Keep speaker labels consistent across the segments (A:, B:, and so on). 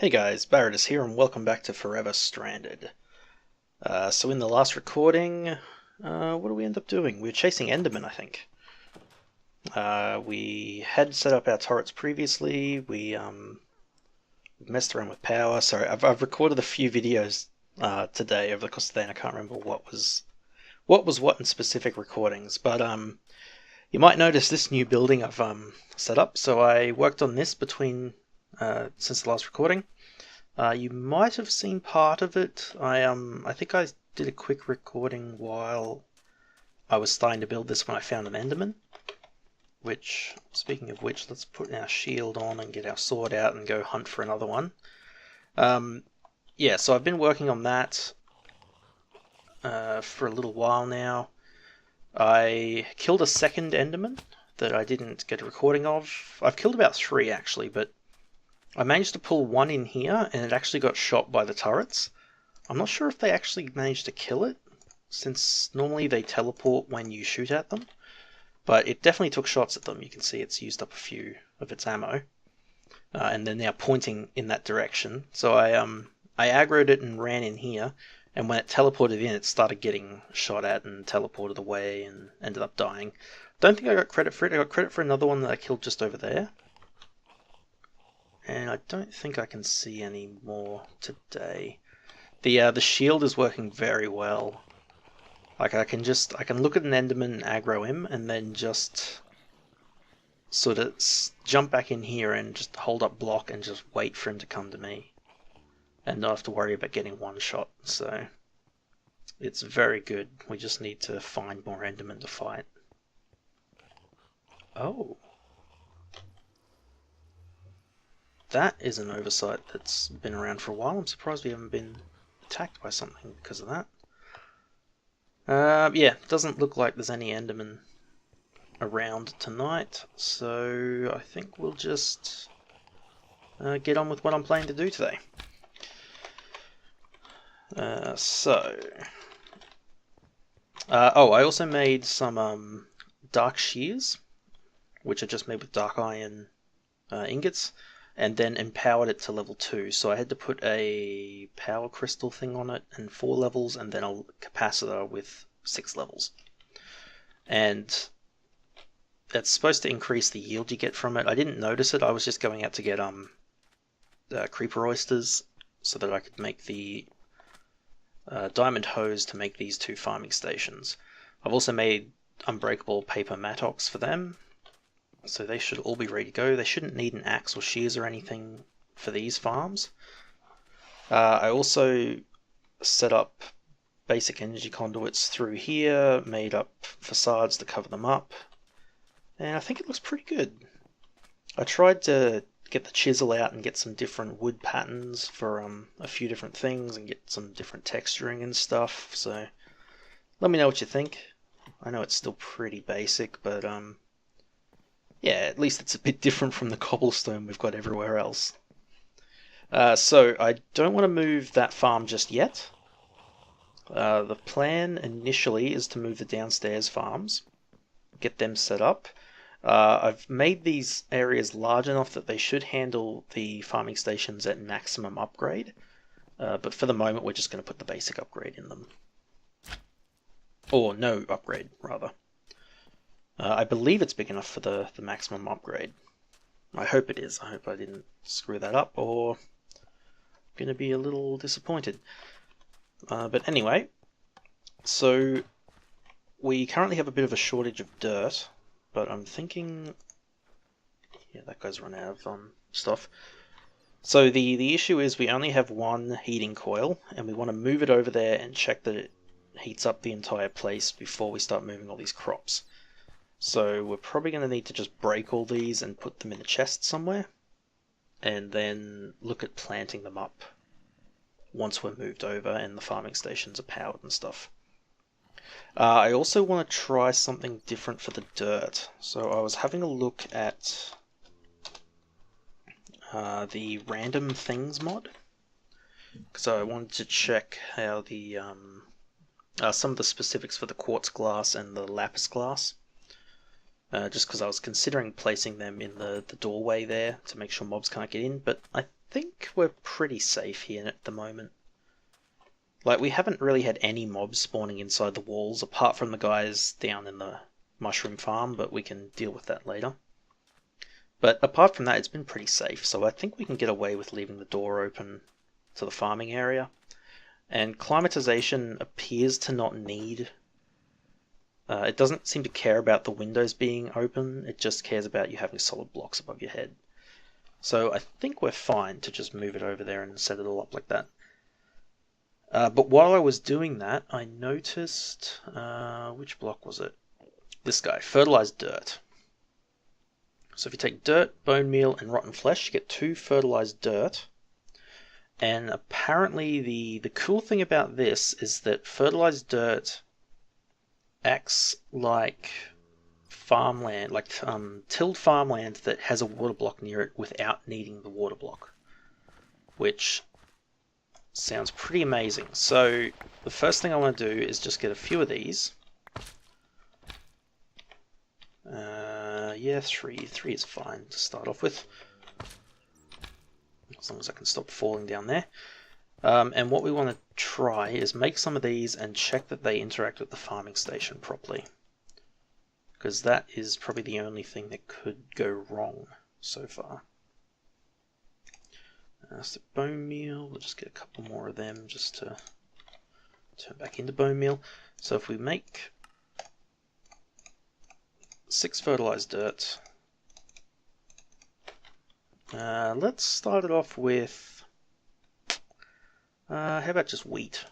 A: Hey guys, Barretus here and welcome back to Forever Stranded. So in the last recording, what did we end up doing? We were chasing Enderman, I think. We had set up our turrets previously, we messed around with power. Sorry, I've recorded a few videos today over the course of the day and I can't remember what was what in specific recordings, but you might notice this new building I've set up. So I worked on this since the last recording. You might have seen part of it. I think I did a quick recording while I was starting to build this when I found an Enderman. Which, speaking of which, let's put our shield on and get our sword out and go hunt for another one. Yeah, so I've been working on that for a little while now. I killed a second Enderman that I didn't get a recording of. I've killed about 3 actually, but I managed to pull one in here, and it actually got shot by the turrets. I'm not sure if they actually managed to kill it, since normally they teleport when you shoot at them. But it definitely took shots at them. You can see it's used up a few of its ammo. And they're now pointing in that direction. So I aggroed it and ran in here, and when it teleported in, it started getting shot at and teleported away and ended up dying. Don't think I got credit for it. I got credit for another one that I killed just over there. And I don't think I can see any more today. The shield is working very well. Like I can look at an Enderman and aggro him, and then just sort of jump back in here and just hold up block and just wait for him to come to me, and not have to worry about getting one shot. So it's very good. We just need to find more Endermen to fight. Oh. That is an oversight that's been around for a while. I'm surprised we haven't been attacked by something because of that. Yeah, doesn't look like there's any Endermen around tonight, so I think we'll just get on with what I'm planning to do today. I also made some dark shears, which are just made with dark iron ingots, and then empowered it to level 2. So I had to put a power crystal thing on it and 4 levels, and then a capacitor with 6 levels. And that's supposed to increase the yield you get from it. I didn't notice it. I was just going out to get creeper oysters so that I could make the diamond hose to make these 2 farming stations. I've also made unbreakable paper mattocks for them. So they should all be ready to go. They shouldn't need an axe or shears or anything for these farms. I also set up basic energy conduits through here, made up facades to cover them up, and I think it looks pretty good. I tried to get the chisel out and get some different wood patterns for a few different things and get some different texturing and stuff, so let me know what you think. I know it's still pretty basic, but yeah, at least it's a bit different from the cobblestone we've got everywhere else. So I don't want to move that farm just yet. The plan initially is to move the downstairs farms, get them set up. I've made these areas large enough that they should handle the farming stations at maximum upgrade. But for the moment, we're just going to put the basic upgrade in them. Or no upgrade, rather. I believe it's big enough for the maximum upgrade. I hope it is. I hope I didn't screw that up, or I'm going to be a little disappointed. But anyway, so we currently have a bit of a shortage of dirt, but I'm thinking... Yeah, that guy's run out of stuff. So the issue is we only have 1 heating coil, and we want to move it over there and check that it heats up the entire place before we start moving all these crops. So we're probably going to need to just break all these and put them in a chest somewhere, and then look at planting them up once we're moved over and the farming stations are powered and stuff. I also want to try something different for the dirt. So I was having a look at the random things mod, because I wanted to check how the some of the specifics for the quartz glass and the lapis glass. Just because I was considering placing them in the doorway there to make sure mobs can't get in, but I think we're pretty safe here at the moment. Like, we haven't really had any mobs spawning inside the walls, apart from the guys down in the mushroom farm, but we can deal with that later. But apart from that, it's been pretty safe, so I think we can get away with leaving the door open to the farming area. And climatization appears to not need... it doesn't seem to care about the windows being open, it just cares about you having solid blocks above your head. So I think we're fine to just move it over there and set it all up like that. But while I was doing that, I noticed... which block was it? This guy, fertilized dirt. So if you take dirt, bone meal, and rotten flesh, you get 2 fertilized dirt. And apparently the cool thing about this is that fertilized dirt acts like farmland, like tilled farmland that has a water block near it without needing the water block, which sounds pretty amazing. So the first thing I want to do is just get a few of these. Yeah, 3 is fine to start off with, as long as I can stop falling down there. And what we want to try is make some of these and check that they interact with the farming station properly, because that is probably the only thing that could go wrong so far. So bone meal, we'll just get a couple more of them just to turn back into bone meal. So if we make 6 fertilized dirt, let's start it off with, how about just wheat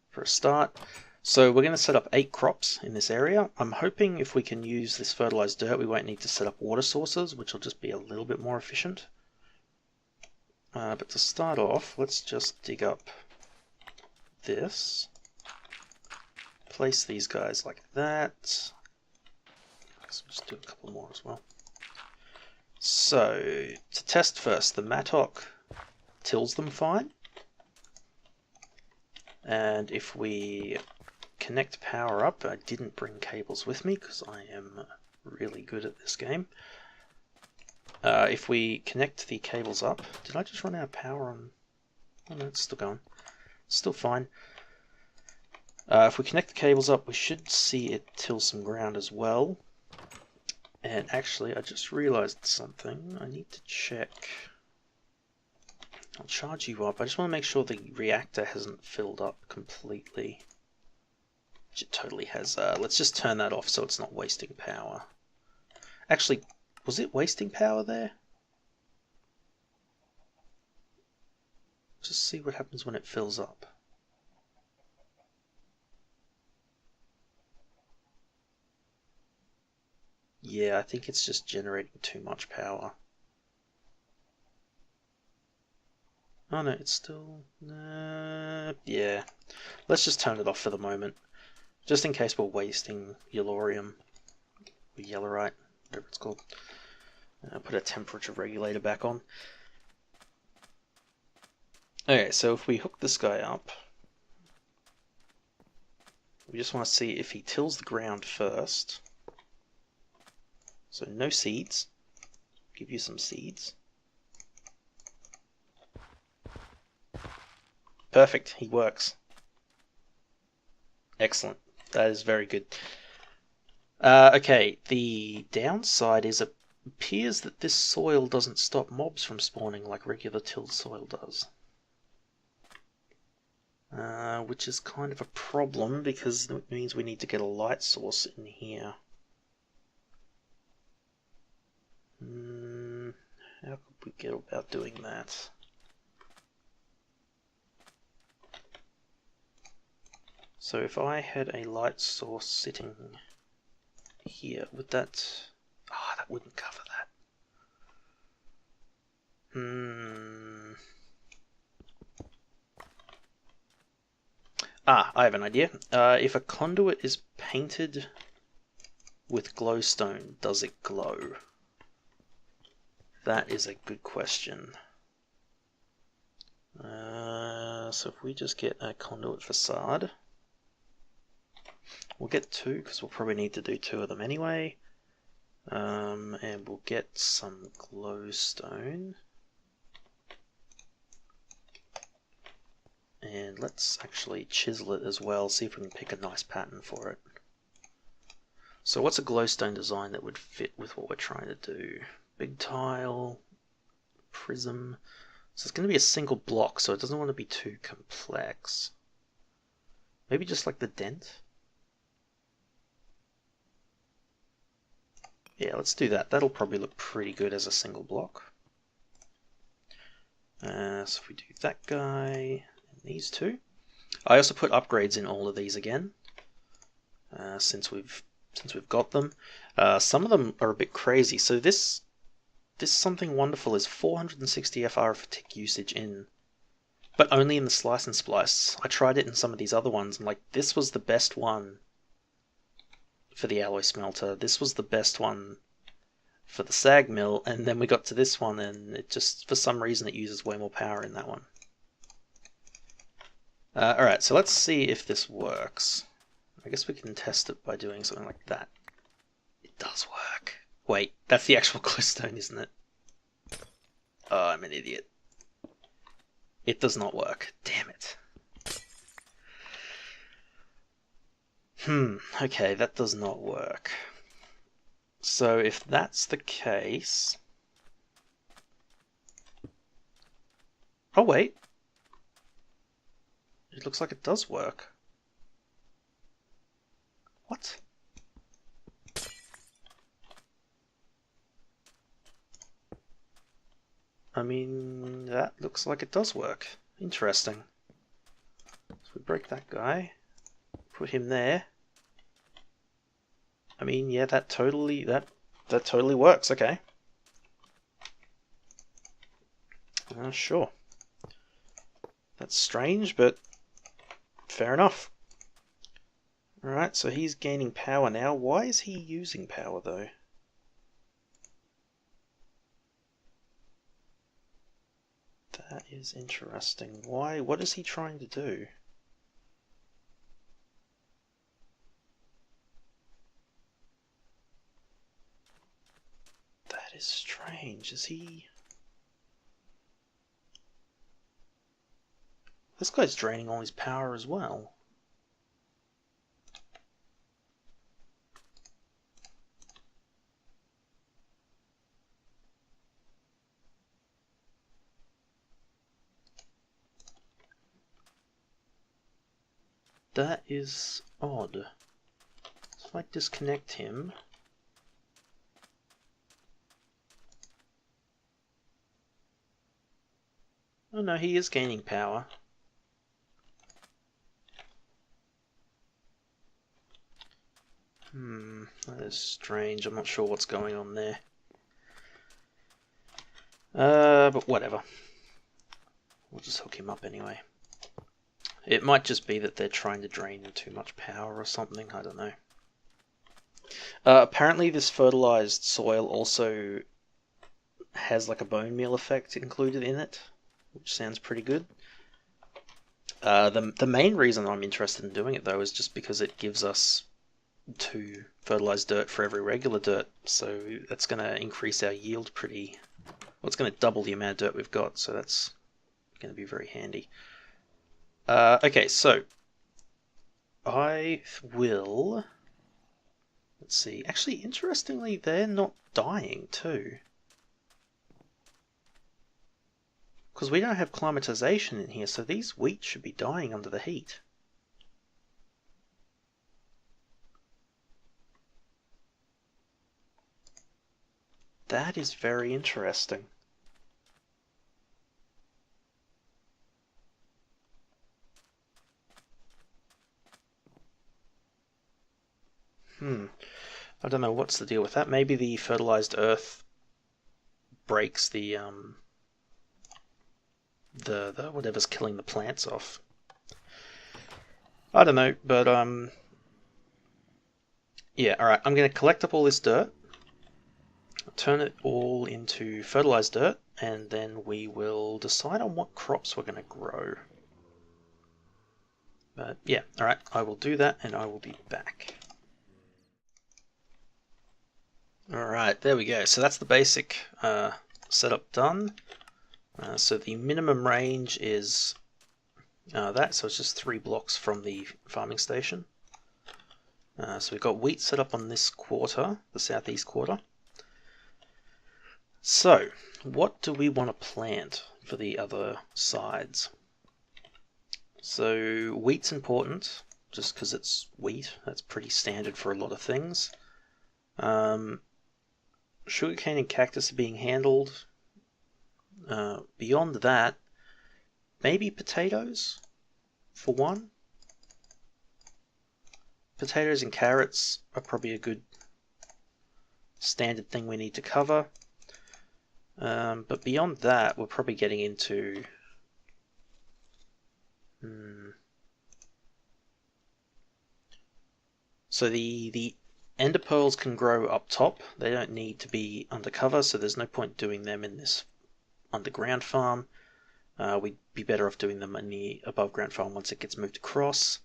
A: for a start. So we're going to set up 8 crops in this area. I'm hoping if we can use this fertilized dirt, we won't need to set up water sources, which will just be a little bit more efficient. But to start off, let's just dig up this, place these guys like that. Let's just do a couple more as well. So, to test first, the Mattock tills them fine. And if we connect power up, I didn't bring cables with me because I am really good at this game. If we connect the cables up, did I just run out of power on? Oh no, it's still going. It's still fine. If we connect the cables up, we should see it till some ground as well. And actually, I just realized something. I need to check. I'll charge you up. I just want to make sure the reactor hasn't filled up completely. Which it totally has. Let's just turn that off so it's not wasting power. Actually, was it wasting power there? Just see what happens when it fills up. Yeah, I think it's just generating too much power. Oh no, it's still... yeah. Let's just turn it off for the moment. Just in case we're wasting yellorium. Or yellorite, whatever it's called. Put a temperature regulator back on. Okay, so if we hook this guy up, we just want to see if he tills the ground first. So no seeds. Give you some seeds. Perfect, he works. Excellent. That is very good. Okay, the downside is it appears that this soil doesn't stop mobs from spawning like regular tilled soil does. Which is kind of a problem because it means we need to get a light source in here. How could we get about doing that? So if I had a light source sitting here, would that... Ah, that wouldn't cover that. I have an idea. If a conduit is painted with glowstone, does it glow? That is a good question. So if we just get a conduit facade, we'll get 2 because we'll probably need to do 2 of them anyway. And we'll get some glowstone. And let's actually chisel it as well, see if we can pick a nice pattern for it. So what's a glowstone design that would fit with what we're trying to do? Big tile, prism. So it's going to be a single block, so it doesn't want to be too complex. Maybe just like the dent? Yeah, let's do that. That'll probably look pretty good as a single block. So if we do that guy and these two. I also put upgrades in all of these again, since we've got them. Some of them are a bit crazy. So this something wonderful is 460 FR for tick usage in, but only in the slice and splice. I tried it in some of these other ones, and like this was the best one for the alloy smelter. This was the best one for the sag mill, and then we got to this one, and it just, for some reason, it uses way more power in that one. Alright, so let's see if this works. I guess we can test it by doing something like that. It does work. Wait, that's the actual glowstone, isn't it? Oh, I'm an idiot. It does not work. Damn it. Okay, that does not work. So if that's the case... Oh wait. It looks like it does work. What? I mean, that looks like it does work. Interesting. So we break that guy, put him there. I mean, yeah, that totally works. Okay. Sure. That's strange, but fair enough. Alright, so he's gaining power now. Why is he using power, though? That is interesting. Why? What is he trying to do? That is strange. Is he... This guy's draining all his power as well. That is odd. So if I disconnect him... Oh no, he is gaining power. That is strange. I'm not sure what's going on there. But whatever. We'll just hook him up anyway. It might just be that they're trying to drain too much power or something. I don't know. Apparently this fertilized soil also has like a bone meal effect included in it, which sounds pretty good. The main reason I'm interested in doing it though is just because it gives us 2 fertilized dirt for every regular dirt, so that's going to increase our yield pretty... Well, it's going to double the amount of dirt we've got, so that's going to be very handy. Okay, so I will... Let's see. Actually, interestingly, they're not dying too. Because we don't have climatization in here, so these wheat should be dying under the heat. That is very interesting. I don't know what's the deal with that. Maybe the fertilized earth breaks the whatever's killing the plants off. I don't know, but yeah, alright, I'm going to collect up all this dirt, turn it all into fertilized dirt, and then we will decide on what crops we're going to grow. But yeah, alright, I will do that and I will be back. Alright, there we go. So that's the basic setup done. So the minimum range is so it's just 3 blocks from the farming station. So we've got wheat set up on this quarter, the southeast quarter. So, what do we want to plant for the other sides? So, wheat's important, just because it's wheat. That's pretty standard for a lot of things. Sugarcane and cactus are being handled. Beyond that, maybe potatoes, for one. Potatoes and carrots are probably a good standard thing we need to cover. But beyond that, we're probably getting into... So the ender pearls can grow up top. They don't need to be undercover, so there's no point doing them in this underground farm. We'd be better off doing them in the above ground farm once it gets moved across.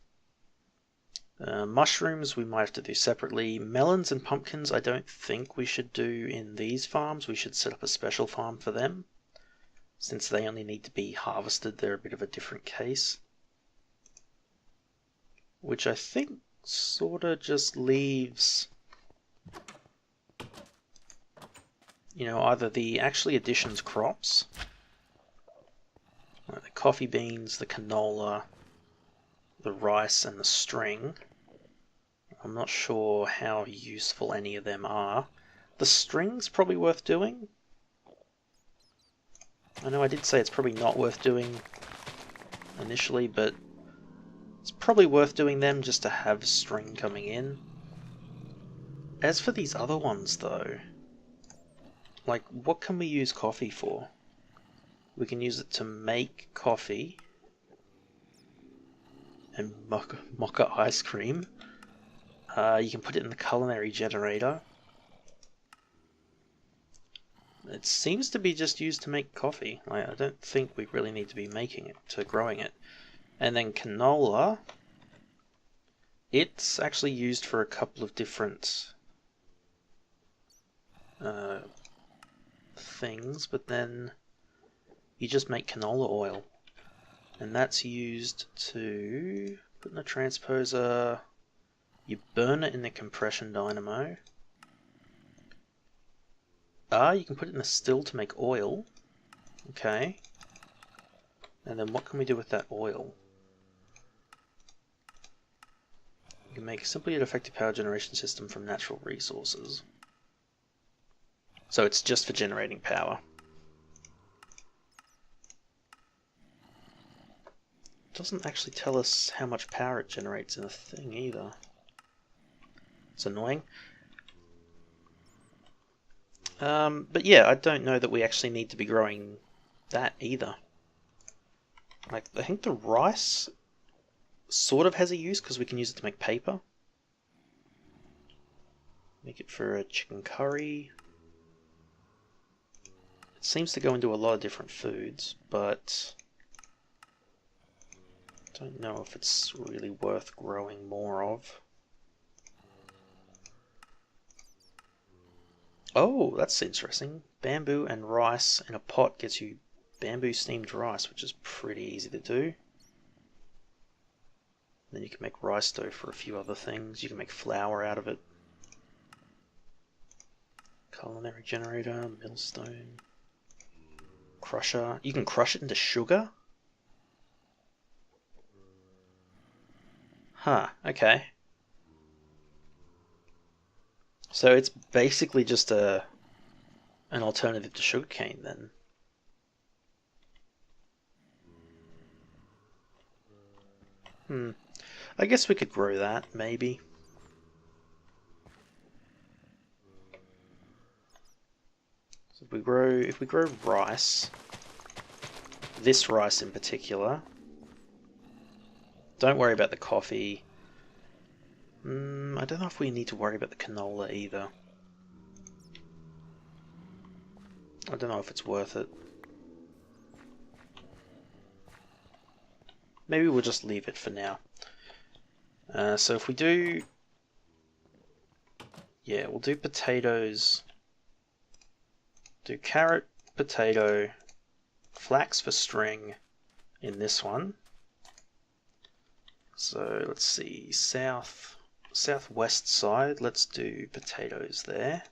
A: Mushrooms we might have to do separately. Melons and pumpkins I don't think we should do in these farms. We should set up a special farm for them. Since they only need to be harvested, they're a bit of a different case. Which I think sort of just leaves, either the actually additions crops, like the coffee beans, the canola, the rice and the string. I'm not sure how useful any of them are. The string's probably worth doing. I know I did say it's probably not worth doing initially, but it's probably worth doing them just to have string coming in. As for these other ones though, like what can we use coffee for? We can use it to make coffee and mocha ice cream. You can put it in the culinary generator. It seems to be just used to make coffee. I don't think we really need to be making it, to growing it. And then canola, it's actually used for a couple of different things, but then you just make canola oil. And that's used to put in a transposer. You burn it in the compression dynamo. You can put it in a still to make oil. Okay. And then what can we do with that oil? You can make simply an effective power generation system from natural resources. So it's just for generating power. It doesn't actually tell us how much power it generates in a thing either. It's annoying. But yeah, I don't know that we actually need to be growing that either. Like, I think the rice sort of has a use because we can use it to make paper. Make it for a chicken curry. It seems to go into a lot of different foods, but I don't know if it's really worth growing more of. Oh, that's interesting. Bamboo and rice in a pot gets you bamboo steamed rice, which is pretty easy to do. Then you can make rice dough for a few other things. You can make flour out of it. Culinary generator, millstone, crusher. You can crush it into sugar? Huh, okay. So it's basically just an alternative to sugarcane then. I guess we could grow that, maybe. So if we grow rice, this rice in particular, don't worry about the coffee. I don't know if we need to worry about the canola either. I don't know if it's worth it. Maybe we'll just leave it for now. So if we do... Yeah, we'll do potatoes. Do carrot, potato, flax for string in this one. So let's see, southwest side, let's do potatoes there.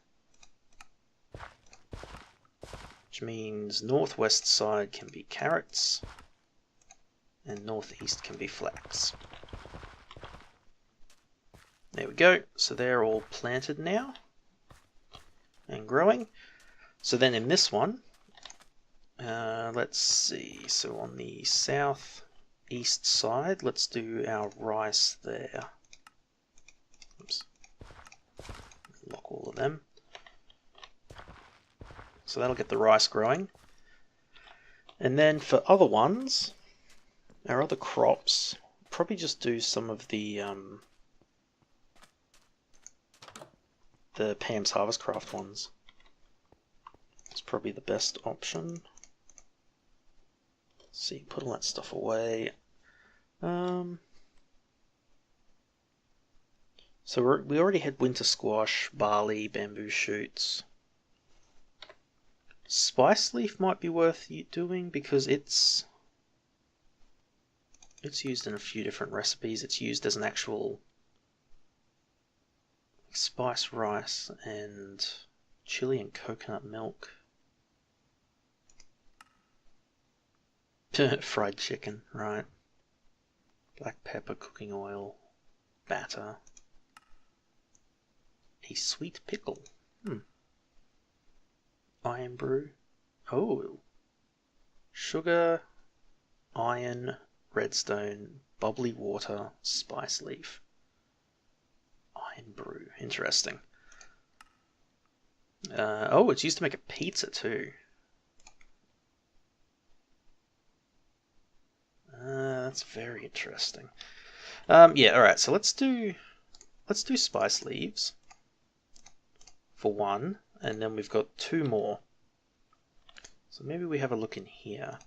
A: Which means northwest side can be carrots, and northeast can be flax. There we go, so they're all planted now, and growing. So then in this one, let's see, so on the southeast side, let's do our rice there. Oops. Lock all of them. So that'll get the rice growing. And then for other ones, our other crops, probably just do some of the Pam's Harvest Craft ones. It's probably the best option. Let's see, put all that stuff away. So we already had winter squash, barley, bamboo shoots. Spice leaf might be worth doing because it's used in a few different recipes. It's used as an actual spice rice and chili and coconut milk. Fried chicken, right. Black pepper, cooking oil, batter. A sweet pickle. Iron brew. Oh. Sugar, iron, redstone, bubbly water, spice leaf. Iron brew. Interesting. Oh, it's used to make a pizza too. That's very interesting. Yeah, alright, so let's do spice leaves for one, and then we've got two more. So maybe we have a look in here.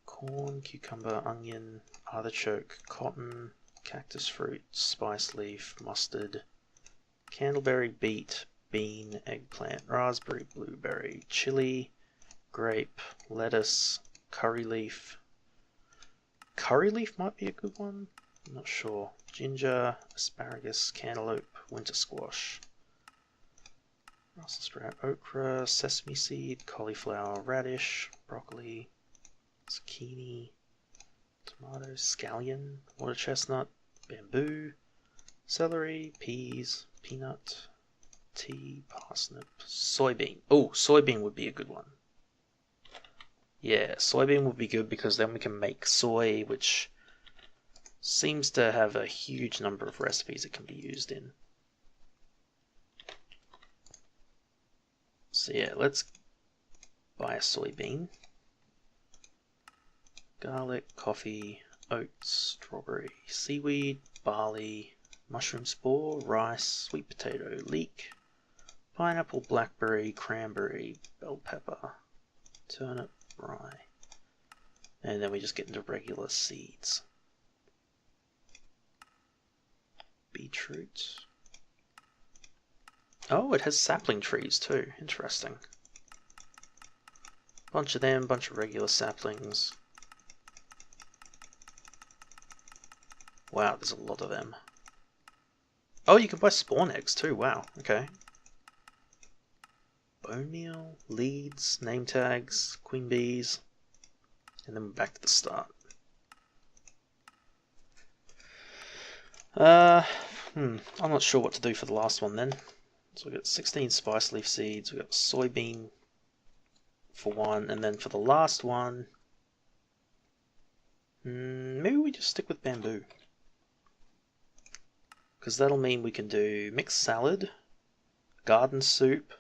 A: Corn, cucumber, onion, artichoke, cotton, cactus fruit, spice leaf, mustard, candleberry, beet, bean, eggplant, raspberry, blueberry, chili, grape, lettuce, curry leaf. Curry leaf might be a good one. I'm not sure. Ginger, asparagus, cantaloupe, winter squash, Brussels sprout, okra, sesame seed, cauliflower, radish, broccoli, zucchini, tomato, scallion, water chestnut, bamboo, celery, peas, peanut, tea, parsnip, soybean. Oh, soybean would be a good one. Yeah, soybean would be good because then we can make soy, which seems to have a huge number of recipes it can be used in. So yeah, let's buy a soybean. Garlic, coffee, oats, strawberry, seaweed, barley, mushroom spore, rice, sweet potato, leek, pineapple, blackberry, cranberry, bell pepper, turnip, rye. And then we just get into regular seeds. Beetroot. Oh, it has sapling trees too. Interesting. Bunch of them, bunch of regular saplings. Wow, there's a lot of them. Oh, you can buy spawn eggs too. Wow, okay. Bone meal, leads, name tags, queen bees, and then we're back to the start. I'm not sure what to do for the last one then. So we've got 16 spice leaf seeds, we've got soybean for one, and then for the last one, maybe we just stick with bamboo. Because that'll mean we can do mixed salad, garden soup,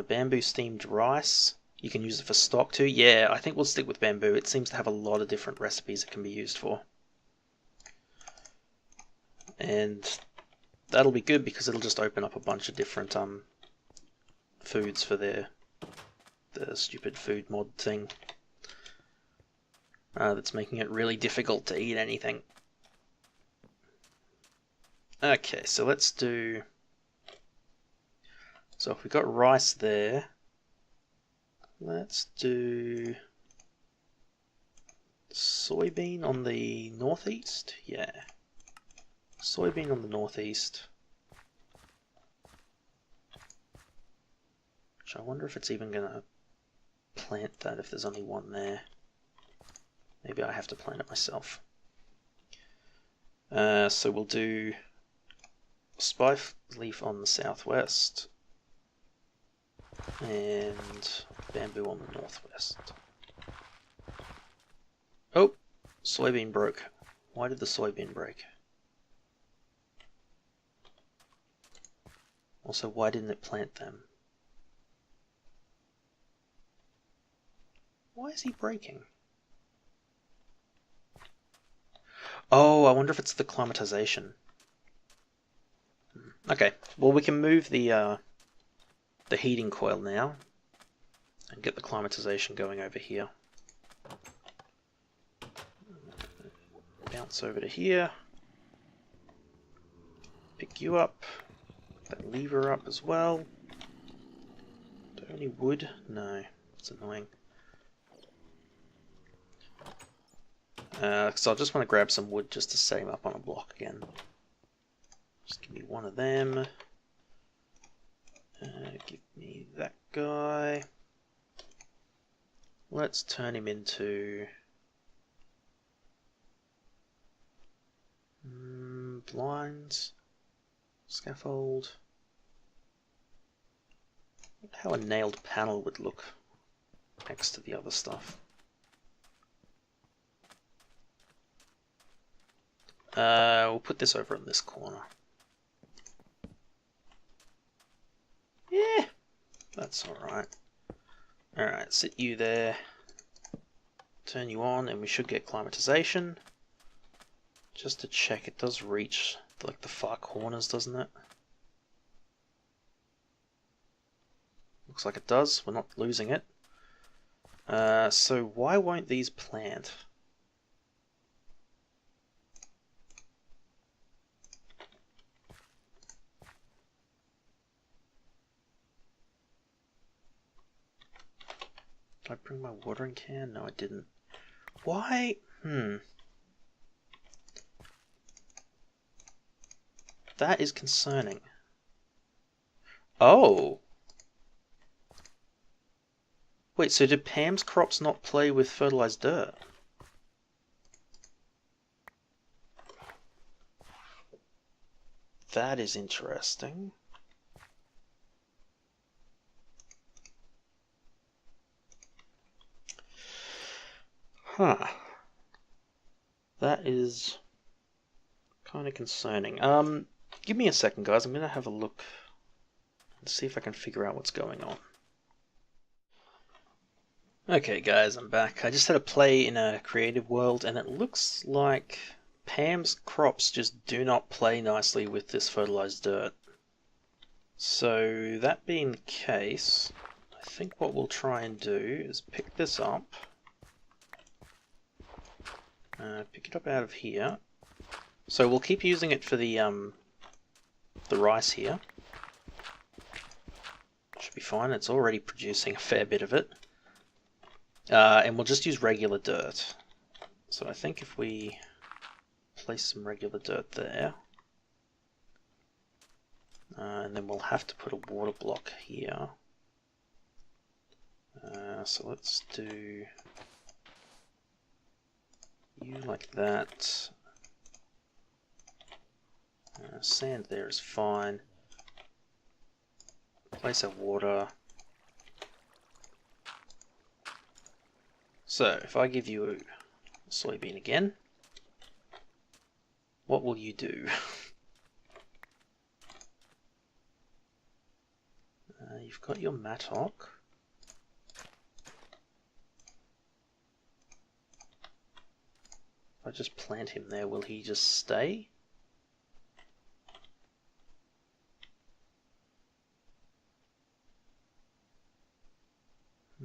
A: bamboo steamed rice. You can use it for stock too. Yeah, I think we'll stick with bamboo. It seems to have a lot of different recipes it can be used for. And that'll be good because it'll just open up a bunch of different foods for the stupid food mod thing that's making it really difficult to eat anything. Okay, so let's do... So if we got rice there, let's do soybean on the northeast? Yeah. Soybean on the northeast. Which I wonder if it's even going to plant that if there's only one there. Maybe I have to plant it myself. So we'll do spice leaf on the southwest and bamboo on the northwest. Oh, soybean broke. Why did the soybean break? Also, why didn't it plant them? Why is he breaking? Oh, I wonder if it's the climatization. Okay, well we can move the heating coil now and get the climatization going over here. Bounce over to here. Pick you up. That lever up as well. Do I have any wood? No, it's annoying. So I just want to grab some wood just to set him up on a block again. Just give me one of them. Give me that guy. Let's turn him into blinds, scaffold. How a nailed panel would look next to the other stuff. We'll put this over in this corner. Yeah, that's alright. Alright, sit you there. Turn you on and we should get climatization. Just to check, it does reach like the far corners, doesn't it? Looks like it does. We're not losing it. So why won't these plant? Did I bring my watering can? No, I didn't. Why? That is concerning. Oh! Wait, so did Pam's crops not play with fertilized dirt? That is interesting. Huh. That is kind of concerning. Give me a second, guys. I'm going to have a look and see if I can figure out what's going on. Okay, guys, I'm back. I just had a play in a creative world, and it looks like Pam's crops just do not play nicely with this fertilized dirt. So, that being the case, I think what we'll try and do is pick this up. Pick it up out of here. So we'll keep using it for the rice here. Should be fine. It's already producing a fair bit of it. And we'll just use regular dirt. So I think if we place some regular dirt there, and then we'll have to put a water block here. So let's do you like that. Sand there is fine. Place our water. So if I give you a soybean again, what will you do? You've got your mattock. If I just plant him there, will he just stay?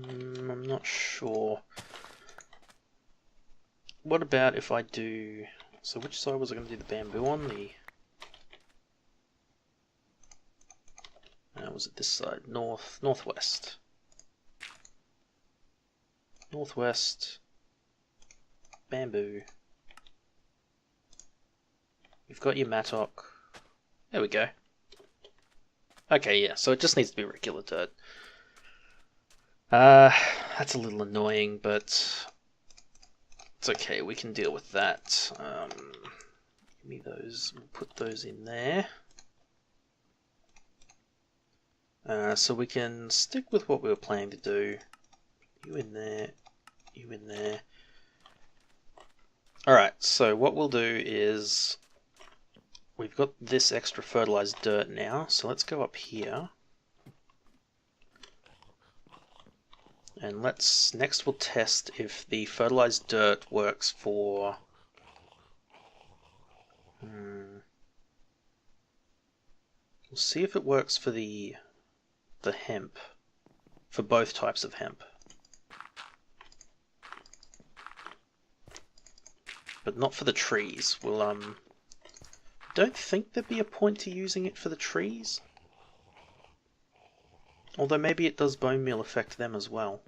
A: I'm not sure. What about if I do... So which side was I going to do the bamboo on? Was it this side? Northwest. Northwest. bamboo. You've got your mattock. There we go. Okay, yeah, so it just needs to be regular dirt. That's a little annoying, but it's okay, we can deal with that. Give me those, we'll put those in there. So we can stick with what we were planning to do. You in there, you in there. Alright, so what we'll do is we've got this extra fertilized dirt now, so let's go up here. And next we'll test if the fertilized dirt works for... We'll see if it works for the hemp, for both types of hemp. But not for the trees. We'll, don't think there'd be a point to using it for the trees. Although maybe it does bone meal affect them as well.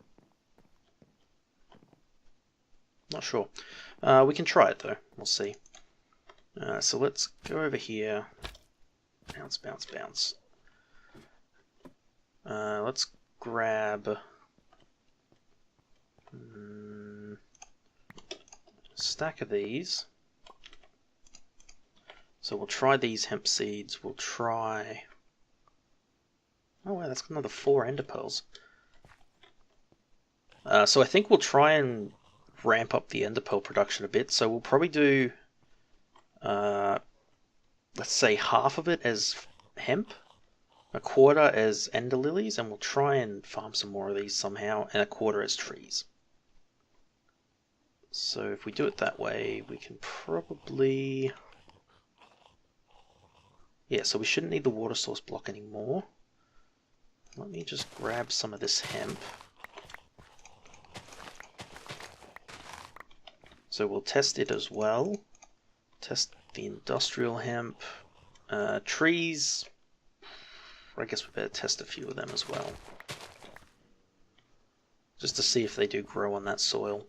A: Not sure. We can try it though, we'll see. So let's go over here. Bounce, bounce, bounce. Let's grab a stack of these. So we'll try these hemp seeds. We'll try... Oh wow, that's another 4 ender pearls. So I think we'll try and ramp up the ender pearl production a bit. So we'll probably do, let's say half of it as hemp, a quarter as ender lilies, and we'll try and farm some more of these somehow, and a quarter as trees. So if we do it that way, we can probably... Yeah, so we shouldn't need the water source block anymore. Let me just grab some of this hemp. So we'll test it as well. Test the industrial hemp. Trees, I guess we better test a few of them as well. Just to see if they do grow on that soil.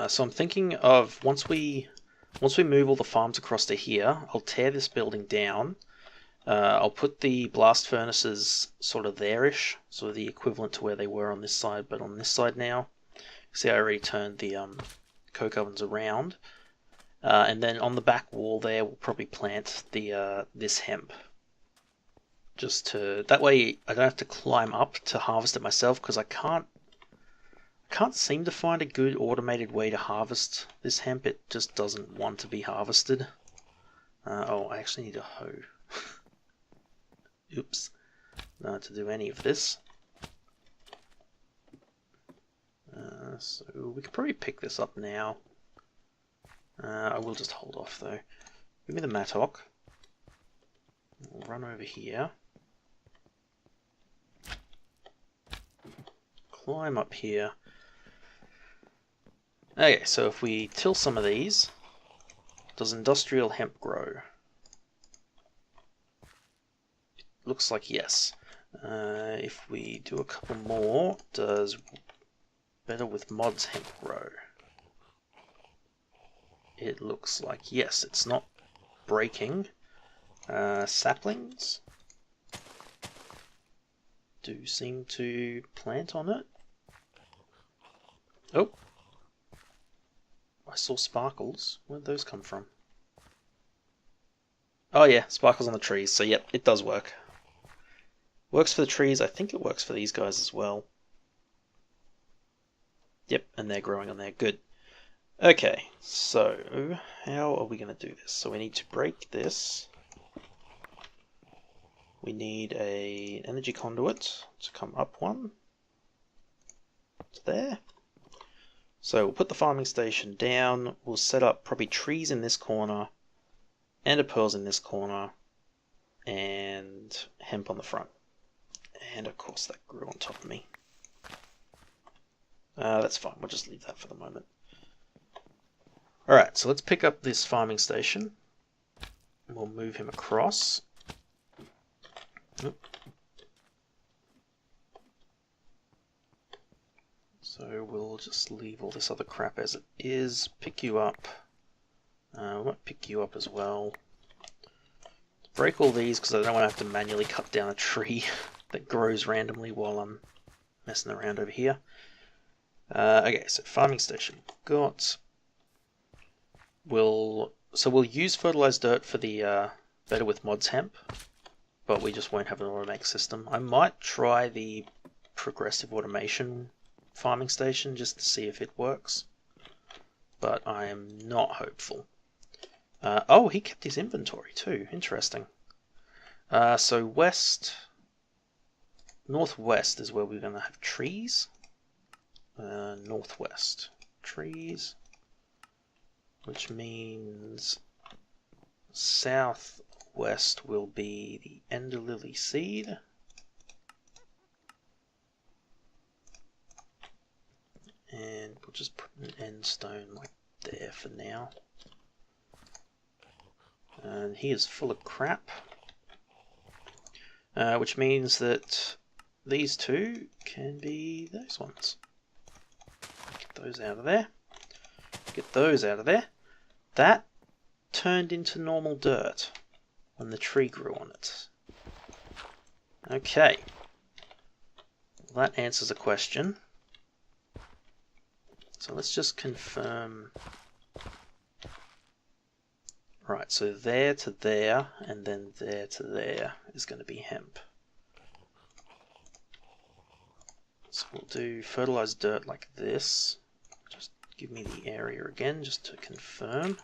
A: So I'm thinking of, once we move all the farms across to here, I'll tear this building down. I'll put the blast furnaces sort of there-ish, so the equivalent to where they were on this side, but on this side now. See, I already turned the coke ovens around. And then on the back wall there, we'll probably plant the this hemp. Just to, that way I don't have to climb up to harvest it myself, because I can't seem to find a good automated way to harvest this hemp. It just doesn't want to be harvested. Oh, I actually need a hoe. Oops. Not to do any of this. So we could probably pick this up now. I will just hold off though. Give me the mattock. We'll run over here. Climb up here. Okay, so if we till some of these, does industrial hemp grow? Looks like yes. If we do a couple more, does better with mods hemp grow? It looks like yes, it's not breaking. Saplings do seem to plant on it. Oh, I saw sparkles. Where'd those come from? Oh yeah, sparkles on the trees. So yep, it does work. Works for the trees. I think it works for these guys as well. Yep, and they're growing on there. Good. Okay, so how are we going to do this? So we need to break this. We need an energy conduit to come up one to there. So we'll put the farming station down. We'll set up probably trees in this corner, ender pearls in this corner, and hemp on the front. And of course that grew on top of me. That's fine, we'll just leave that for the moment. Alright, so let's pick up this farming station. We'll move him across. So So we'll just leave all this other crap as it is, pick you up. We might pick you up as well. Break all these because I don't want to have to manually cut down a tree that grows randomly while I'm messing around over here. Okay, so farming station. We'll use fertilized dirt for the Better with Mods hemp, but we just won't have an automatic system. I might try the progressive automation farming station just to see if it works, but I am not hopeful. Oh, he kept his inventory too. Interesting. So northwest is where we're going to have trees. Northwest trees, which means southwest will be the Ender Lily seed. And we'll just put an end stone like there for now. And he is full of crap, which means that these two can be those ones. Get those out of there. Get those out of there. That turned into normal dirt when the tree grew on it. Okay. Well, that answers a question. So let's just confirm. Right, so there to there, and then there to there is going to be hemp. So we'll do fertilized dirt like this. Just give me the area again, just to confirm.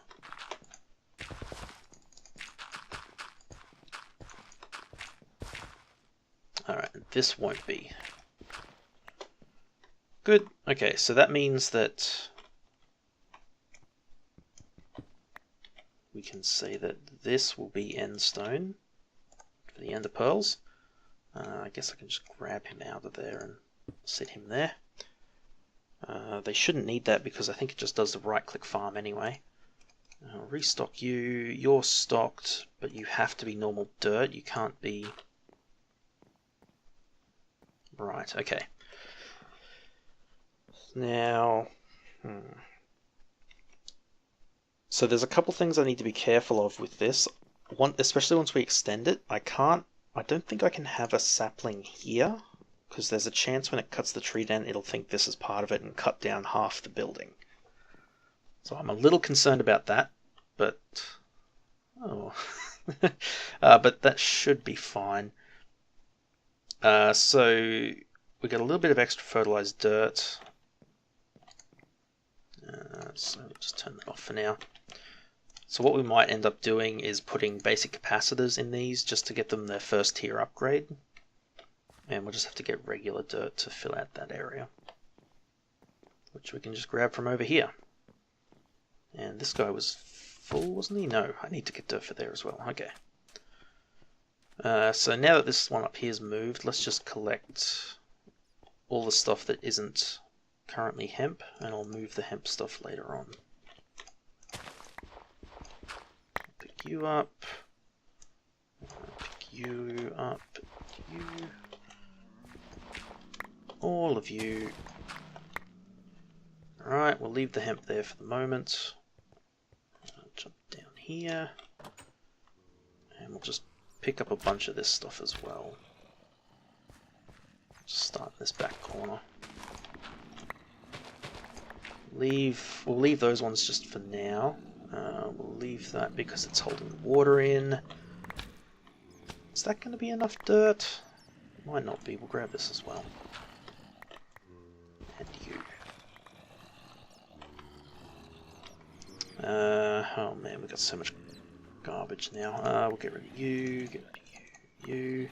A: Alright, this won't be. Good. Okay, so that means that we can say that this will be end stone for the ender pearls. I guess I can just grab him out of there and set him there. They shouldn't need that because I think it just does the right click farm anyway. Restock you. You're stocked, but you have to be normal dirt. You can't be... Right, okay. Now... So there's a couple things I need to be careful of with this. One, especially once we extend it, I don't think I can have a sapling here, because there's a chance when it cuts the tree down, it'll think this is part of it and cut down half the building. So I'm a little concerned about that, but but that should be fine. So we got a little bit of extra fertilized dirt. So we'll just turn that off for now. So what we might end up doing is putting basic capacitors in these just to get them their first tier upgrade. And we'll just have to get regular dirt to fill out that area, which we can just grab from over here. And this guy was full, wasn't he? No, I need to get dirt for there as well. Okay. So now that this one up here is moved, let's just collect all the stuff that isn't currently hemp, and I'll move the hemp stuff later on. Pick you up. Pick you up. You. All of you. Alright, we'll leave the hemp there for the moment. I'll jump down here. And we'll just pick up a bunch of this stuff as well. Just start in this back corner. We'll leave those ones just for now. We'll leave that because it's holding water in. Is that going to be enough dirt? Might not be. We'll grab this as well. And you. Oh man, we've got so much garbage now. We'll get rid of you, get rid of you.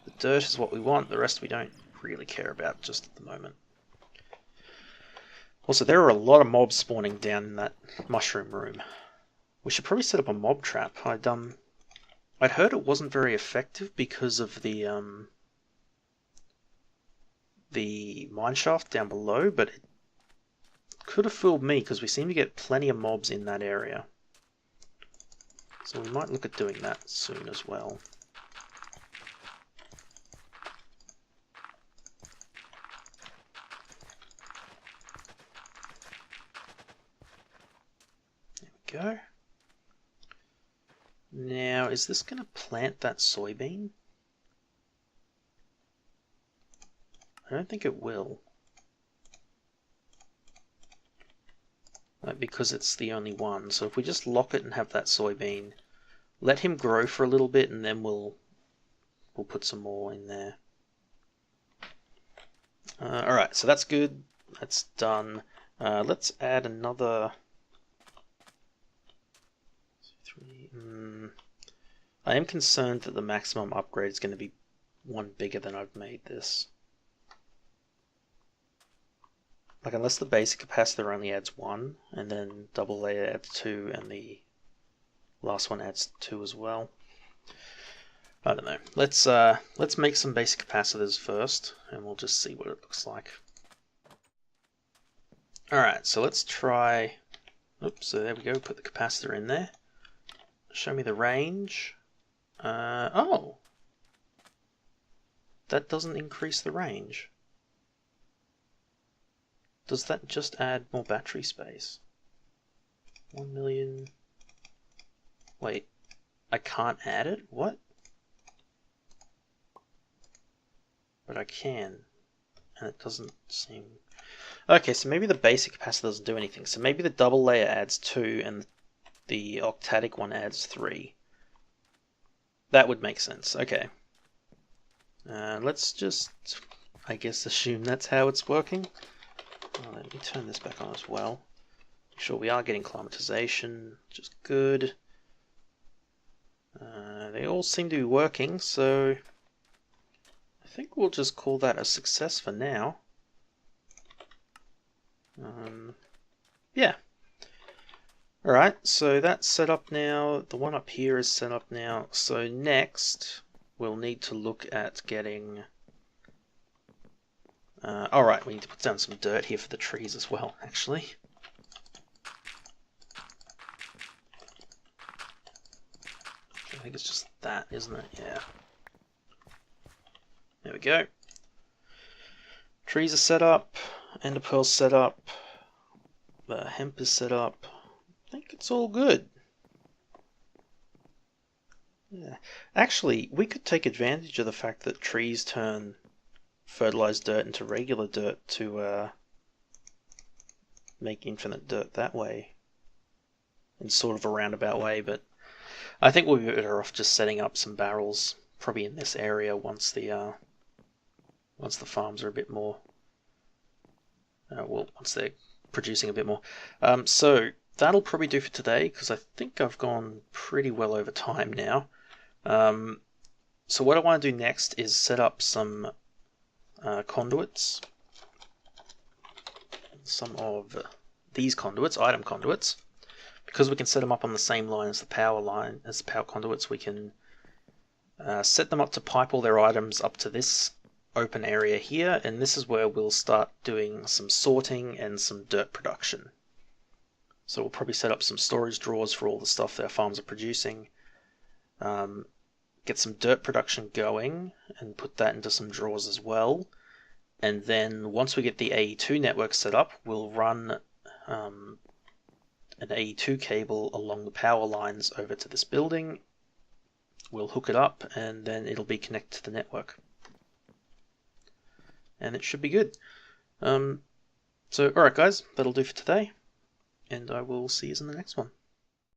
A: The dirt is what we want, the rest we don't really care about just at the moment. Also, there are a lot of mobs spawning down in that mushroom room. We should probably set up a mob trap. I'd heard it wasn't very effective because of the mineshaft down below, but it could have fooled me because we seem to get plenty of mobs in that area. So we might look at doing that soon as well. go. Now, is this going to plant that soybean? I don't think it will. Like, because it's the only one. So if we just lock it and have that soybean, let him grow for a little bit, and then we'll put some more in there. Alright, so that's good. That's done. Let's add another... I am concerned that the maximum upgrade is going to be one bigger than I've made this. Like, unless the basic capacitor only adds 1, and then double layer adds 2, and the last one adds 2 as well. I don't know. Let's make some basic capacitors first, and we'll just see what it looks like. Alright, so let's try... Oops, so there we go, put the capacitor in there. Show me the range. Oh! That doesn't increase the range. Does that just add more battery space? 1 million... Wait, I can't add it? What? But I can. And it doesn't seem... Okay, so maybe the basic capacitor doesn't do anything. So maybe the double layer adds 2 and the octadic one adds 3. That would make sense. Okay. Let's just, I guess, assume that's how it's working. Let me turn this back on as well. Make sure we are getting climatization, which is good. They all seem to be working, so I think we'll just call that a success for now. Yeah. Alright, so that's set up now. The one up here is set up now. So next, we'll need to look at getting... Alright, we need to put down some dirt here for the trees as well, actually. I think it's just that, isn't it? Yeah. There we go. Trees are set up. Ender pearl's set up. The hemp is set up. I think it's all good. Yeah. Actually, we could take advantage of the fact that trees turn fertilized dirt into regular dirt to make infinite dirt that way. In sort of a roundabout way, but I think we'll be better off just setting up some barrels, probably in this area once the farms are a bit more... once they're producing a bit more. So that'll probably do for today, because I think I've gone pretty well over time now. So what I want to do next is set up some conduits. Some of these conduits, item conduits. Because we can set them up on the same line as the power conduits, we can set them up to pipe all their items up to this open area here, and this is where we'll start doing some sorting and some dirt production. So we'll probably set up some storage drawers for all the stuff that our farms are producing, get some dirt production going and put that into some drawers as well, and then once we get the AE2 network set up, we'll run an AE2 cable along the power lines over to this building. We'll hook it up and then it'll be connected to the network. And it should be good. So, alright guys, that'll do for today, and I will see you in the next one.